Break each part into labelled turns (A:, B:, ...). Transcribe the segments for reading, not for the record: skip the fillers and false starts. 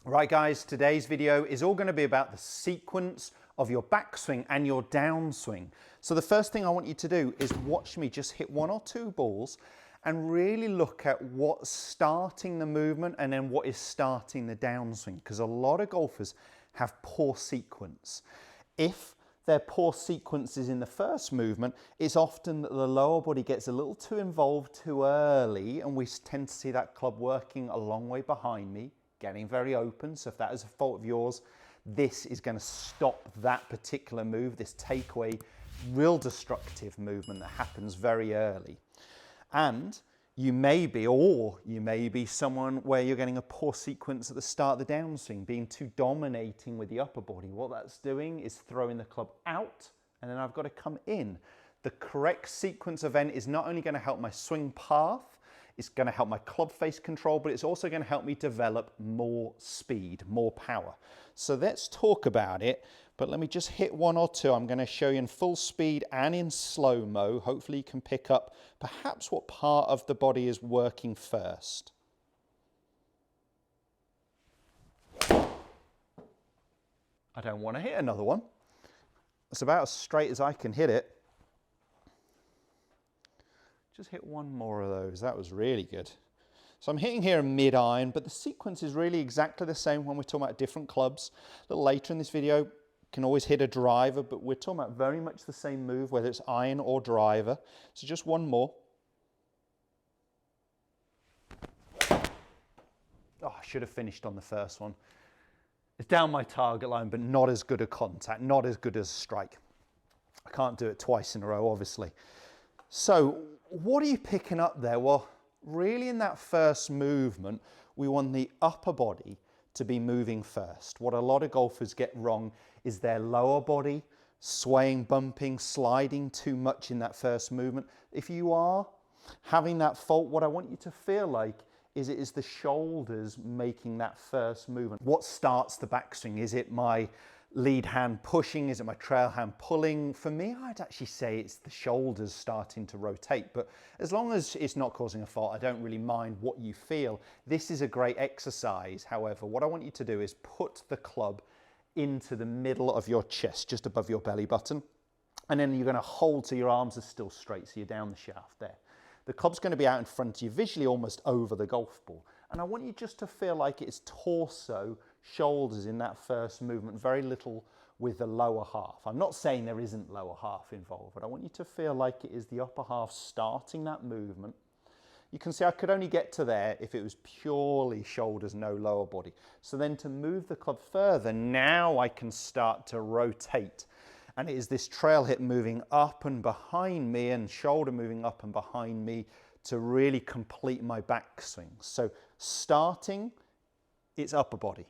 A: Right guys, today's video is all going to be about the sequence of your backswing and your downswing. So the first thing I want you to do is watch me just hit one or two balls and really look at what's starting the movement and then what is starting the downswing, because a lot of golfers have poor sequence. If their poor sequence is in the first movement, it's often that the lower body gets a little too involved too early, and we tend to see that club working a long way behind me, getting very open. So if that is a fault of yours, this is going to stop that particular move, this takeaway, real destructive movement that happens very early. And you may be someone where you're getting a poor sequence at the start of the downswing, being too dominating with the upper body. What that's doing is throwing the club out, and then I've got to come in. The correct sequence event is not only going to help my swing path, it's going to help my club face control, but it's also going to help me develop more speed, more power. So let's talk about it, but let me just hit one or two. I'm going to show you in full speed and in slow-mo. Hopefully you can pick up perhaps what part of the body is working first. I don't want to hit another one. It's about as straight as I can hit it. Just hit one more of those. That was really good. So I'm hitting here a mid-iron, but the sequence is really exactly the same when we're talking about different clubs. A little later in this video, you can always hit a driver, but we're talking about very much the same move, whether it's iron or driver. So just one more. Oh, I should have finished on the first one. It's down my target line, but not as good a contact, not as good as a strike. I can't do it twice in a row, obviously. So what are you picking up there? Well, really in that first movement, we want the upper body to be moving first. What a lot of golfers get wrong is their lower body swaying, bumping, sliding too much in that first movement. If you are having that fault, what I want you to feel like is it is the shoulders making that first movement. What starts the backswing? Is it my lead hand pushing? Is it my trail hand pulling? For me, I'd actually say it's the shoulders starting to rotate, but as long as it's not causing a fault, I don't really mind what you feel. This is a great exercise. However, what I want you to do is put the club into the middle of your chest, just above your belly button, and then you're going to hold so your arms are still straight, so you're down the shaft there. The club's going to be out in front of you, visually almost over the golf ball. And I want you just to feel like it's torso, shoulders in that first movement, very little with the lower half. I'm not saying there isn't lower half involved, but I want you to feel like it is the upper half starting that movement. You can see I could only get to there if it was purely shoulders, no lower body. So then to move the club further, now I can start to rotate. And it is this trail hip moving up and behind me and shoulder moving up and behind me to really complete my backswing. So starting, it's upper body.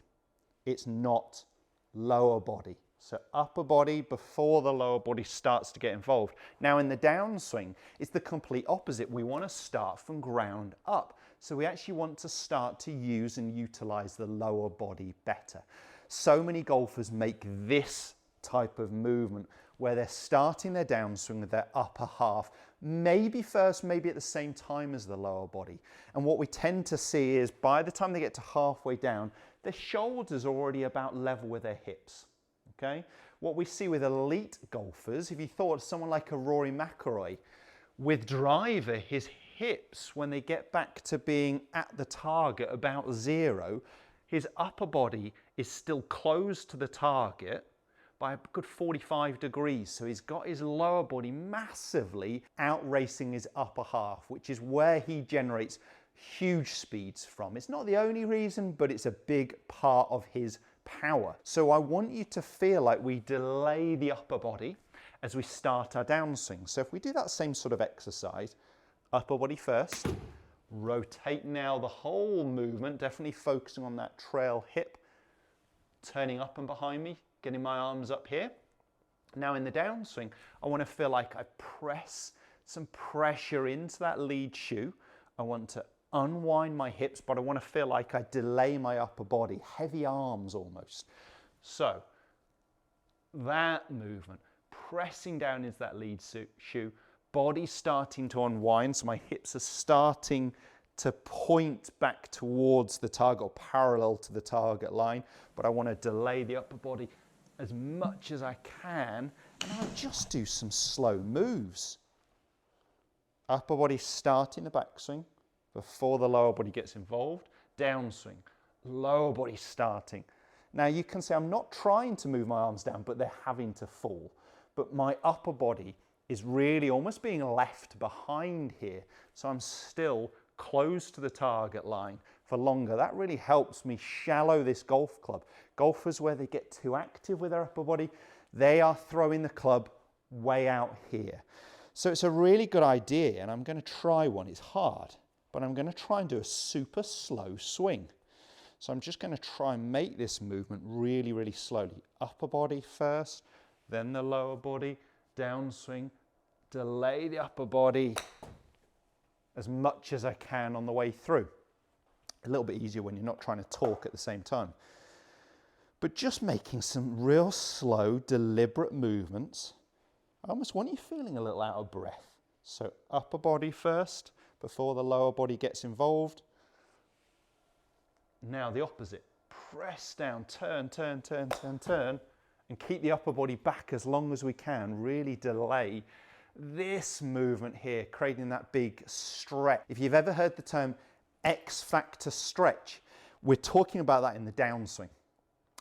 A: It's not lower body. So upper body before the lower body starts to get involved. Now in the downswing, it's the complete opposite. We want to start from ground up. So we actually want to start to use and utilize the lower body better. So many golfers make this type of movement where they're starting their downswing with their upper half, maybe first, maybe at the same time as the lower body. And what we tend to see is by the time they get to halfway down, their shoulders are already about level with their hips. Okay? What we see with elite golfers, if you thought of someone like a Rory McIlroy, with driver, his hips, when they get back to being at the target about zero, his upper body is still close to the target by a good 45 degrees. So he's got his lower body massively outracing his upper half, which is where he generates huge speeds from. It's not the only reason, but it's a big part of his power. So I want you to feel like we delay the upper body as we start our downswing. So if we do that same sort of exercise, upper body first, rotate now the whole movement, definitely focusing on that trail hip, turning up and behind me, getting my arms up here. Now in the downswing, I want to feel like I press some pressure into that lead shoe. I want to unwind my hips, but I want to feel like I delay my upper body, heavy arms almost. So that movement, pressing down into that lead shoe, body starting to unwind, so my hips are starting to point back towards the target or parallel to the target line, but I want to delay the upper body as much as I can, and I'll just do some slow moves. Upper body starting the backswing before the lower body gets involved, downswing, lower body starting. Now you can say I'm not trying to move my arms down, but they're having to fall. But my upper body is really almost being left behind here, so I'm still close to the target line for longer. That really helps me shallow this golf club. Golfers, where they get too active with their upper body, they are throwing the club way out here. So it's a really good idea, and I'm going to try one. It's hard, but I'm going to try and do a super slow swing. So I'm just going to try and make this movement really, really slowly. Upper body first, then the lower body, downswing, delay the upper body as much as I can on the way through. A little bit easier when you're not trying to talk at the same time. But just making some real slow, deliberate movements. I almost want you feeling a little out of breath. So upper body first, before the lower body gets involved. Now the opposite. Press down, turn, turn, turn, turn, turn, and keep the upper body back as long as we can. Really delay this movement here, creating that big stretch. If you've ever heard the term X factor stretch, we're talking about that in the downswing.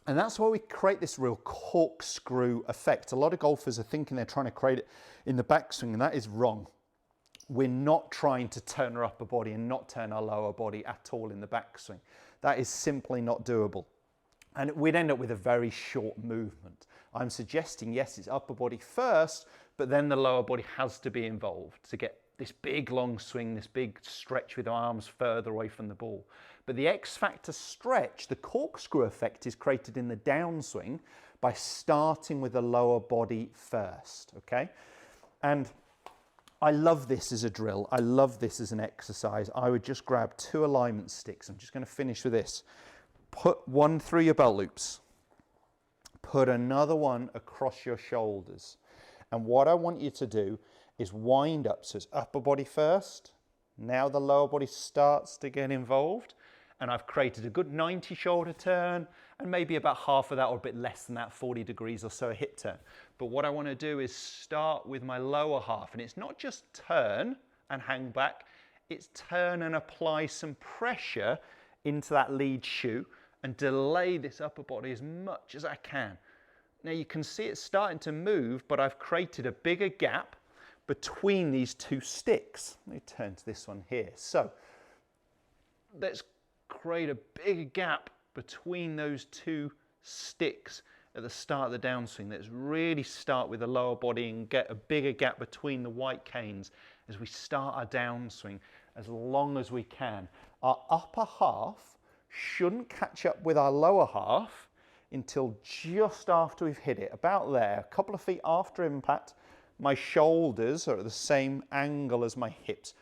A: And that's why we create this real corkscrew effect. A lot of golfers are thinking they're trying to create it in the backswing, and that is wrong. We're not trying to turn our upper body and not turn our lower body at all in the backswing. That is simply not doable. And we'd end up with a very short movement. I'm suggesting, yes, it's upper body first, but then the lower body has to be involved to get this big long swing, this big stretch with arms further away from the ball. But the X factor stretch, the corkscrew effect, is created in the downswing by starting with the lower body first, okay? And I love this as a drill. I love this as an exercise. I would just grab 2 alignment sticks. I'm just going to finish with this. Put one through your belt loops. Put another one across your shoulders. And what I want you to do is wind up. So it's upper body first. Now the lower body starts to get involved. And I've created a good 90 shoulder turn and maybe about half of that or a bit less than that, 40 degrees or so a hip turn. But what I want to do is start with my lower half. And it's not just turn and hang back. It's turn and apply some pressure into that lead shoe and delay this upper body as much as I can. Now you can see it starting to move, but I've created a bigger gap between these 2 sticks. Let me turn to this one here. So let's create a bigger gap between those 2 sticks at the start of the downswing. Let's really start with the lower body and get a bigger gap between the white canes as we start our downswing as long as we can. Our upper half shouldn't catch up with our lower half until just after we've hit it, about there, a couple of feet after impact. My shoulders are at the same angle as my hips,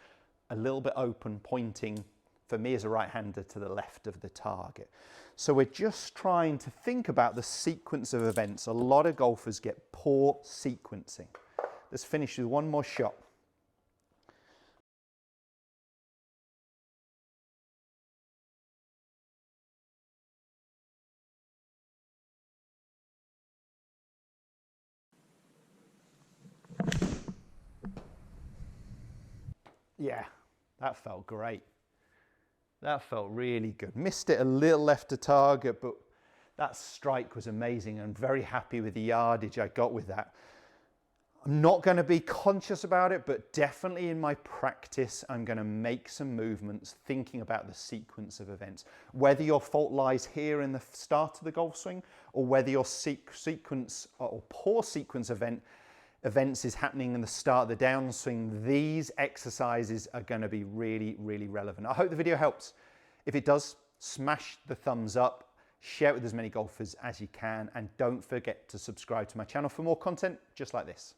A: a little bit open, pointing, for me as a right-hander, to the left of the target. So we're just trying to think about the sequence of events. A lot of golfers get poor sequencing. Let's finish with one more shot. Yeah, that felt great. That felt really good. Missed it a little left of target, but that strike was amazing. I'm very happy with the yardage I got with that. I'm not going to be conscious about it, but definitely in my practice, I'm going to make some movements thinking about the sequence of events. Whether your fault lies here in the start of the golf swing, or whether your sequence or poor sequence events is happening in the start of the downswing, these exercises are going to be really, really relevant. I hope the video helps. If it does, smash the thumbs up, share it with as many golfers as you can, and don't forget to subscribe to my channel for more content just like this.